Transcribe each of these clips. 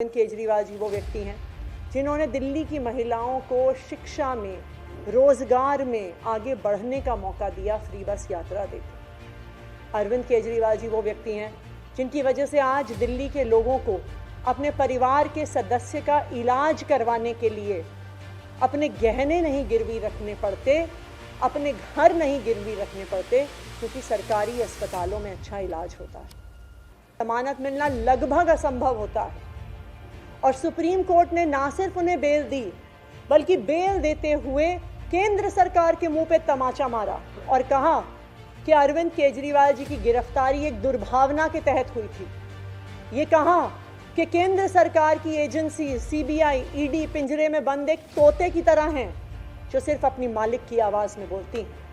अरविंद केजरीवाल जी वो व्यक्ति हैं जिन्होंने दिल्ली की महिलाओं को शिक्षा में, रोजगार में आगे बढ़ने का मौका दिया फ्री बस यात्रा देकर। अरविंद केजरीवाल जी वो व्यक्ति हैं जिनकी वजह से आज दिल्ली के लोगों को अपने परिवार के सदस्य का इलाज करवाने के लिए अपने गहने नहीं गिरवी रखने पड़ते, अपने घर नहीं गिरवी रखने पड़ते, क्योंकि सरकारी अस्पतालों में अच्छा इलाज होता है। जमानत मिलना लगभग असंभव होता है और सुप्रीम कोर्ट ने ना सिर्फ उन्हें बेल दी, बल्कि बेल देते हुए केंद्र सरकार के मुंह पे तमाचा मारा और कहा कि अरविंद केजरीवाल जी की गिरफ्तारी एक दुर्भावना के तहत हुई थी। ये कहा कि केंद्र सरकार की एजेंसी सीबीआई, ईडी पिंजरे में बंद एक तोते की तरह हैं जो सिर्फ अपनी मालिक की आवाज में बोलती हैं।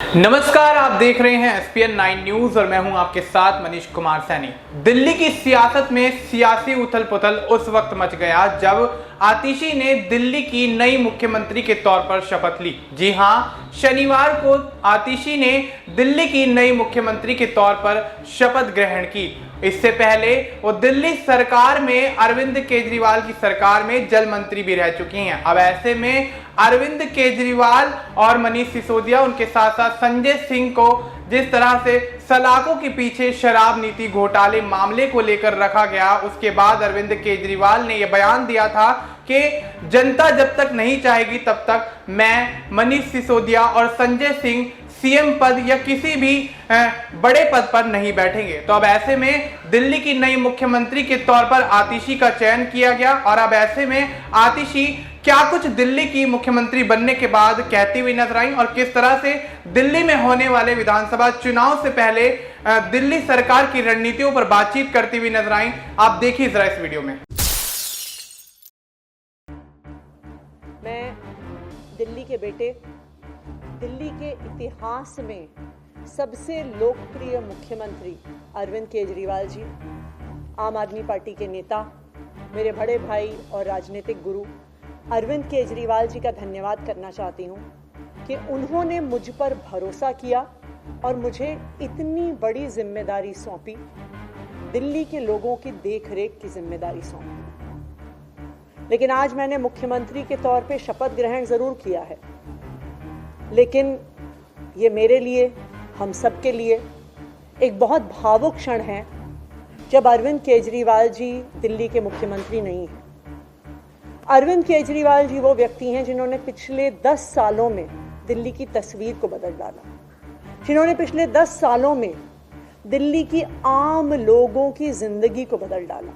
नमस्कार, आप देख रहे हैं SPN 9 न्यूज और मैं हूं आपके साथ मनीष कुमार सैनी। दिल्ली की सियासत में सियासी उथल पुथल उस वक्त मच गया जब आतिशी ने दिल्ली की नई मुख्यमंत्री के तौर पर शपथ ली। जी हां, शनिवार को आतिशी ने दिल्ली की नई मुख्यमंत्री के तौर पर शपथ ग्रहण की। इससे पहले वो दिल्ली सरकार में, अरविंद केजरीवाल की सरकार में जल मंत्री भी रह चुकी हैं। अब ऐसे में अरविंद केजरीवाल और मनीष सिसोदिया, उनके साथ साथ संजय सिंह को जिस तरह से सलाखों के पीछे शराब नीति घोटाले मामले को लेकर रखा गया, उसके बाद अरविंद केजरीवाल ने यह बयान दिया था कि जनता जब तक नहीं चाहेगी तब तक मैं, मनीष सिसोदिया और संजय सिंह सीएम पद या किसी भी बड़े पद पर नहीं बैठेंगे। तो अब ऐसे में दिल्ली की नई मुख्यमंत्री के तौर पर आतिशी का चयन किया गया और अब ऐसे में आतिशी क्या कुछ दिल्ली की मुख्यमंत्री बनने के बाद कहती हुई नजर आई और किस तरह से दिल्ली में होने वाले विधानसभा चुनाव से पहले दिल्ली सरकार की रणनीतियों पर बातचीत करती हुई नजर आई, आप देखिए जरा इस वीडियो में। मैं दिल्ली के बेटे, दिल्ली के इतिहास में सबसे लोकप्रिय मुख्यमंत्री अरविंद केजरीवाल जी, आम आदमी पार्टी के नेता, मेरे बड़े भाई और राजनीतिक गुरु अरविंद केजरीवाल जी का धन्यवाद करना चाहती हूँ कि उन्होंने मुझ पर भरोसा किया और मुझे इतनी बड़ी जिम्मेदारी सौंपी, दिल्ली के लोगों की देखरेख की जिम्मेदारी सौंपी। लेकिन आज मैंने मुख्यमंत्री के तौर पे शपथ ग्रहण जरूर किया है, लेकिन ये मेरे लिए, हम सब के लिए एक बहुत भावुक क्षण है जब अरविंद केजरीवाल जी दिल्ली के मुख्यमंत्री नहीं हैं। अरविंद केजरीवाल जी वो व्यक्ति हैं जिन्होंने पिछले 10 सालों में दिल्ली की तस्वीर को बदल डाला, जिन्होंने पिछले 10 सालों में दिल्ली की आम लोगों की जिंदगी को बदल डाला।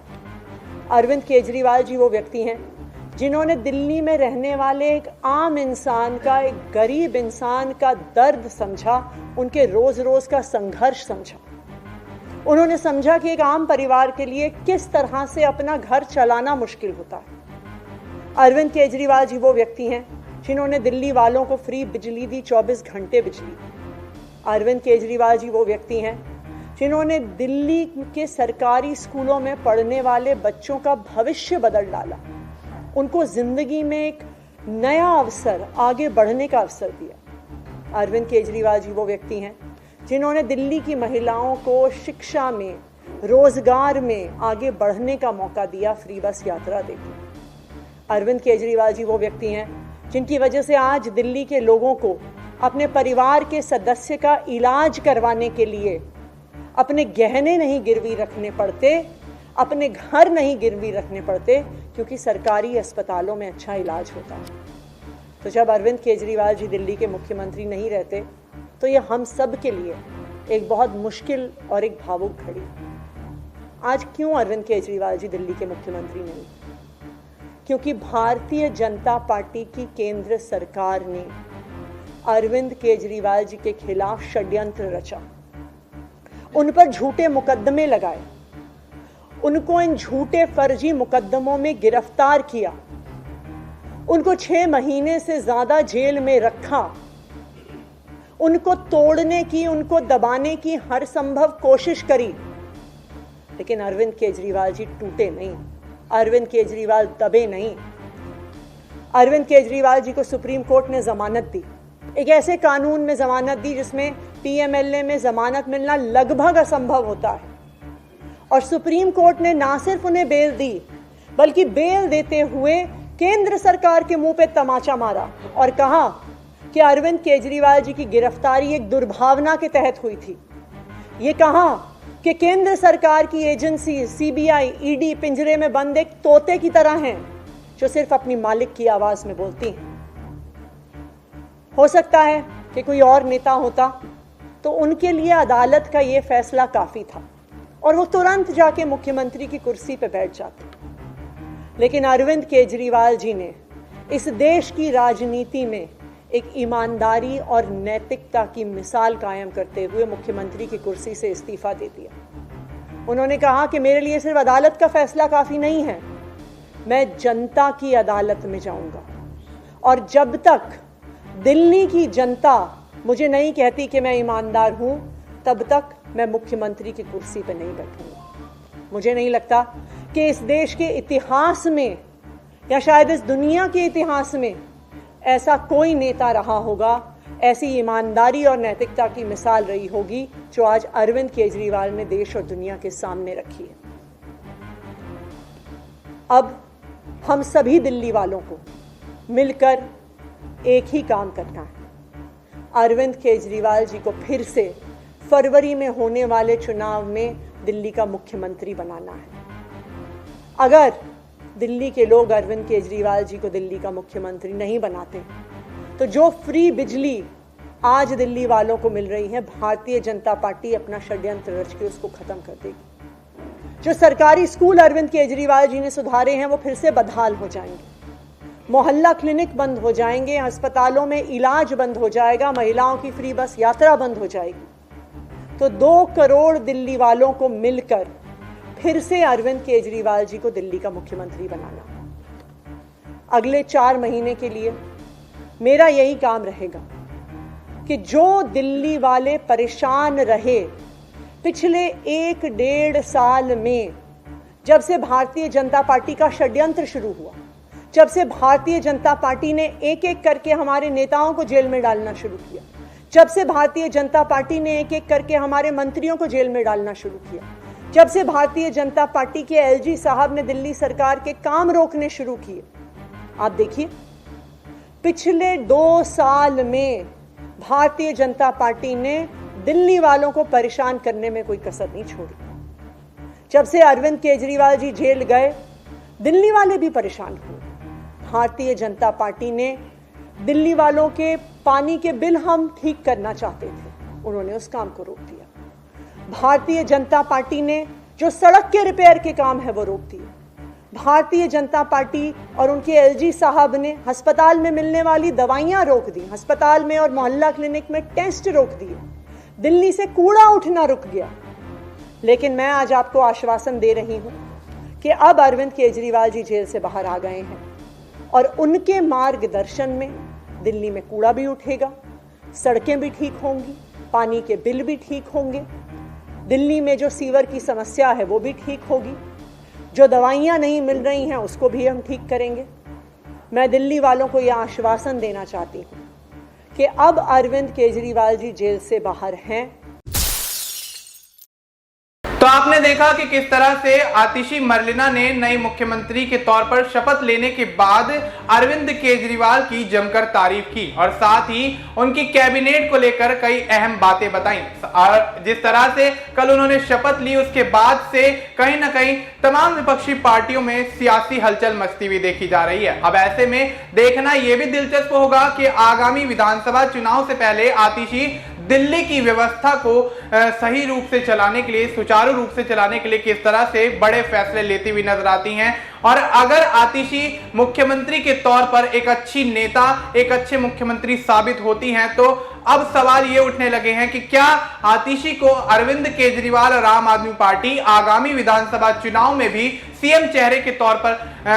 अरविंद केजरीवाल जी वो व्यक्ति हैं जिन्होंने दिल्ली में रहने वाले एक आम इंसान का, एक गरीब इंसान का दर्द समझा, उनके रोज रोज का संघर्ष समझा। उन्होंने समझा कि एक आम परिवार के लिए किस तरह से अपना घर चलाना मुश्किल होता है। अरविंद केजरीवाल जी वो व्यक्ति हैं जिन्होंने दिल्ली वालों को फ्री बिजली दी, 24 घंटे बिजली। अरविंद केजरीवाल जी वो व्यक्ति हैं जिन्होंने दिल्ली के सरकारी स्कूलों में पढ़ने वाले बच्चों का भविष्य बदल डाला, उनको जिंदगी में एक नया अवसर, आगे बढ़ने का अवसर दिया। अरविंद केजरीवाल जी वो व्यक्ति हैं जिन्होंने दिल्ली की महिलाओं को शिक्षा में, रोजगार में आगे बढ़ने का मौका दिया फ्री बस यात्रा देकर। अरविंद केजरीवाल जी वो व्यक्ति हैं जिनकी वजह से आज दिल्ली के लोगों को अपने परिवार के सदस्य का इलाज करवाने के लिए अपने गहने नहीं गिरवी रखने पड़ते, अपने घर नहीं गिरवी रखने पड़ते, क्योंकि सरकारी अस्पतालों में अच्छा इलाज होता है। तो जब अरविंद केजरीवाल जी दिल्ली के मुख्यमंत्री नहीं रहते तो ये हम सब के लिए एक बहुत मुश्किल और एक भावुक घड़ी। आज क्यों अरविंद केजरीवाल जी दिल्ली के मुख्यमंत्री नहीं? क्योंकि भारतीय जनता पार्टी की केंद्र सरकार ने अरविंद केजरीवाल जी के खिलाफ षड्यंत्र रचा, उन पर झूठे मुकदमे लगाए, उनको इन झूठे फर्जी मुकदमों में गिरफ्तार किया, उनको 6 महीने से ज्यादा जेल में रखा, उनको तोड़ने की, उनको दबाने की हर संभव कोशिश करी, लेकिन अरविंद केजरीवाल जी टूटे नहीं, अरविंद केजरीवाल दबे नहीं। अरविंद केजरीवाल जी को सुप्रीम कोर्ट ने जमानत दी, एक ऐसे कानून में जमानत दी जिसमें PMLA में जमानत मिलना लगभग असंभव होता है, और सुप्रीम कोर्ट ने ना सिर्फ उन्हें बेल दी, बल्कि बेल देते हुए केंद्र सरकार के मुंह पे तमाचा मारा और कहा कि अरविंद केजरीवाल जी की गिरफ्तारी एक दुर्भावना के तहत हुई थी। ये कहा कि केंद्र सरकार की एजेंसी सीबीआई, ईडी पिंजरे में बंद एक तोते की तरह हैं जो सिर्फ अपनी मालिक की आवाज में बोलती हैं। हो सकता है कि कोई और नेता होता तो उनके लिए अदालत का यह फैसला काफी था और वो तुरंत जाके मुख्यमंत्री की कुर्सी पर बैठ जाते। लेकिन अरविंद केजरीवाल जी ने इस देश की राजनीति में एक ईमानदारी और नैतिकता की मिसाल कायम करते हुए मुख्यमंत्री की कुर्सी से इस्तीफा दे दिया। उन्होंने कहा कि मेरे लिए सिर्फ अदालत का फैसला काफी नहीं है, मैं जनता की अदालत में जाऊंगा और जब तक दिल्ली की जनता मुझे नहीं कहती कि मैं ईमानदार हूं, तब तक मैं मुख्यमंत्री की कुर्सी पर नहीं बैठूंगा। मुझे नहीं लगता कि इस देश के इतिहास में या शायद इस दुनिया के इतिहास में ऐसा कोई नेता रहा होगा, ऐसी ईमानदारी और नैतिकता की मिसाल रही होगी जो आज अरविंद केजरीवाल ने देश और दुनिया के सामने रखी है। अब हम सभी दिल्ली वालों को मिलकर एक ही काम करना है, अरविंद केजरीवाल जी को फिर से फरवरी में होने वाले चुनाव में दिल्ली का मुख्यमंत्री बनाना है। अगर दिल्ली के लोग अरविंद केजरीवाल जी को दिल्ली का मुख्यमंत्री नहीं बनाते तो जो फ्री बिजली आज दिल्ली वालों को मिल रही है, भारतीय जनता पार्टी अपना षड्यंत्र रच के उसको खत्म कर देगी। जो सरकारी स्कूल अरविंद केजरीवाल जी ने सुधारे हैं वो फिर से बदहाल हो जाएंगे, मोहल्ला क्लिनिक बंद हो जाएंगे, अस्पतालों में इलाज बंद हो जाएगा, महिलाओं की फ्री बस यात्रा बंद हो जाएगी। तो 2 करोड़ दिल्ली वालों को मिलकर फिर से अरविंद केजरीवाल जी को दिल्ली का मुख्यमंत्री बनाना। अगले 4 महीने के लिए मेरा यही काम रहेगा कि जो दिल्ली वाले परेशान रहे पिछले 1-1.5 साल में, जब से भारतीय जनता पार्टी का षड्यंत्र शुरू हुआ, जब से भारतीय जनता पार्टी ने एक एक करके हमारे नेताओं को जेल में डालना शुरू किया, जब से भारतीय जनता पार्टी ने एक एक करके हमारे मंत्रियों को जेल में डालना शुरू किया, जब से भारतीय जनता पार्टी के एलजी साहब ने दिल्ली सरकार के काम रोकने शुरू किए, आप देखिए पिछले 2 साल में भारतीय जनता पार्टी ने दिल्ली वालों को परेशान करने में कोई कसर नहीं छोड़ी। जब से अरविंद केजरीवाल जी जेल गए, दिल्ली वाले भी परेशान हुए। भारतीय जनता पार्टी ने दिल्ली वालों के पानी के बिल हम ठीक करना चाहते थे, उन्होंने उस काम को रोक दिया। भारतीय जनता पार्टी ने जो सड़क के रिपेयर के काम है वो रोक दिए। भारतीय जनता पार्टी और उनके एलजी साहब ने अस्पताल में मिलने वाली दवाइयां रोक दी, अस्पताल में और मोहल्ला क्लिनिक में टेस्ट रोक दिए, दिल्ली से कूड़ा उठना रुक गया। लेकिन मैं आज आपको आश्वासन दे रही हूं कि अब अरविंद केजरीवाल जी जेल से बाहर आ गए हैं और उनके मार्गदर्शन में दिल्ली में कूड़ा भी उठेगा, सड़कें भी ठीक होंगी, पानी के बिल भी ठीक होंगे, दिल्ली में जो सीवर की समस्या है वो भी ठीक होगी, जो दवाइयां नहीं मिल रही हैं उसको भी हम ठीक करेंगे। मैं दिल्ली वालों को यह आश्वासन देना चाहती हूं कि अब अरविंद केजरीवाल जी जेल से बाहर हैं। तो आपने देखा कि किस तरह से आतिशी मरलेना ने नई मुख्यमंत्री के तौर पर शपथ लेने के बाद अरविंद केजरीवाल की जमकर तारीफ की और साथ ही उनकी कैबिनेट को लेकर कई अहम बातें बताई। और जिस तरह से कल उन्होंने शपथ ली उसके बाद से कहीं ना कहीं तमाम विपक्षी पार्टियों में सियासी हलचल मचती हुई देखी जा रही है। अब ऐसे में देखना यह भी दिलचस्प होगा कि आगामी विधानसभा चुनाव से पहले आतिशी दिल्ली की व्यवस्था को सही रूप से चलाने के लिए, सुचारू रूप से चलाने के लिए किस तरह से बड़े फैसले लेती हुई नजर आती हैं। और अगर आतिशी मुख्यमंत्री के तौर पर एक अच्छी नेता, एक अच्छे मुख्यमंत्री साबित होती हैं, तो अब सवाल ये उठने लगे हैं कि क्या आतिशी को अरविंद केजरीवाल और आम आदमी पार्टी आगामी विधानसभा चुनाव में भी सीएम चेहरे के तौर पर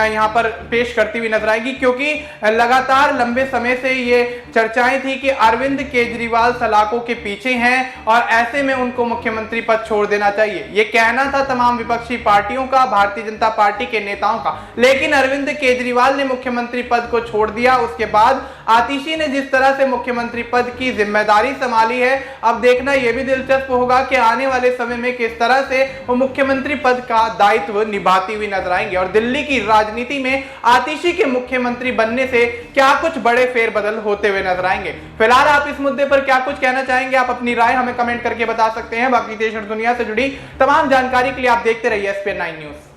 यहां पर पेश करती हुई नजर आएगी, क्योंकि लगातार लंबे समय से ये चर्चाएं थी कि अरविंद केजरीवाल सलाखों के पीछे हैं और ऐसे में उनको मुख्यमंत्री पद छोड़ देना चाहिए। ये कहना था तमाम विपक्षी पार्टियों का, भारतीय जनता पार्टी के नेताओं का, लेकिन अरविंद केजरीवाल ने मुख्यमंत्री पद को छोड़ दिया। उसके बाद आतिशी ने जिस तरह से मुख्यमंत्री पद की जिम्मेदारी संभाली है। अब देखना यह भी दिलचस्प होगा कि आने वाले समय में किस तरह से वो मुख्यमंत्री पद का दायित्व निभाती हुई नजर आएंगे और दिल्ली की राजनीति में आतिशी के मुख्यमंत्री बनने से क्या कुछ बड़े फेरबदल होते हुए नजर आएंगे। फिलहाल आप इस मुद्दे पर क्या कुछ कहना चाहेंगे? आप अपनी राय हमें कमेंट करके बता सकते हैं। बाकी देश और दुनिया से जुड़ी तमाम जानकारी के लिए आप देखते रहिए SPN 9 न्यूज।